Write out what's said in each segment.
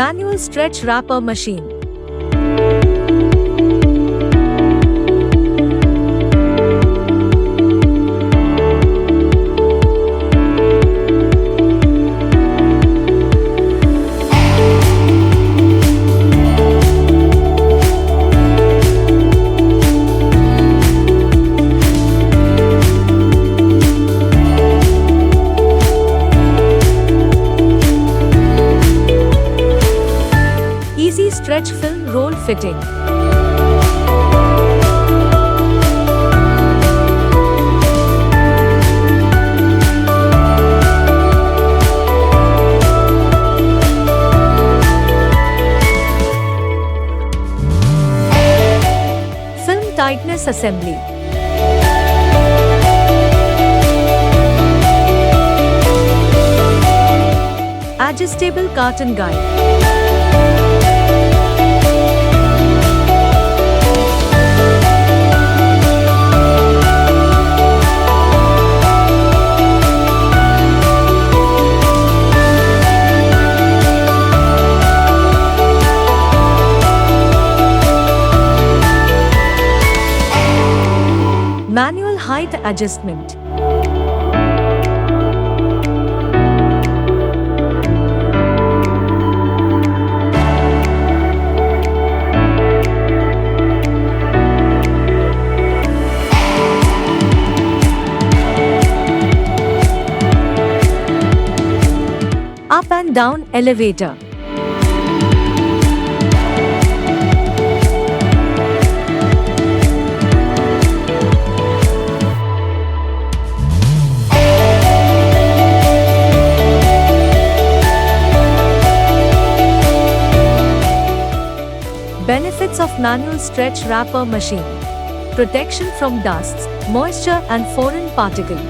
Manual stretch wrapper machine. Easy stretch film roll fitting. Film tightness assembly. Adjustable carton guide. Manual height adjustment. Up and down elevator. Benefits of manual stretch wrapper machine. Protection from dusts, moisture and foreign particle.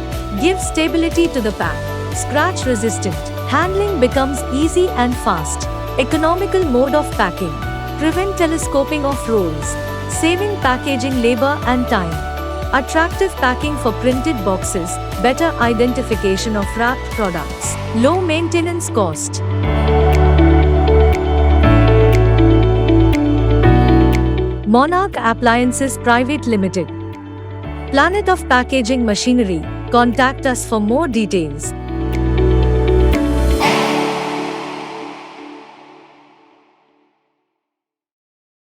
Gives stability to the pack. Scratch resistant. Handling becomes easy and fast. Economical mode of packing. Prevent telescoping of rolls. Saving packaging labor and time. Attractive packing for printed boxes. Better identification of wrapped products. Low maintenance cost. Monarch Appliances Private Limited. Planet of Packaging Machinery. Contact us for more details.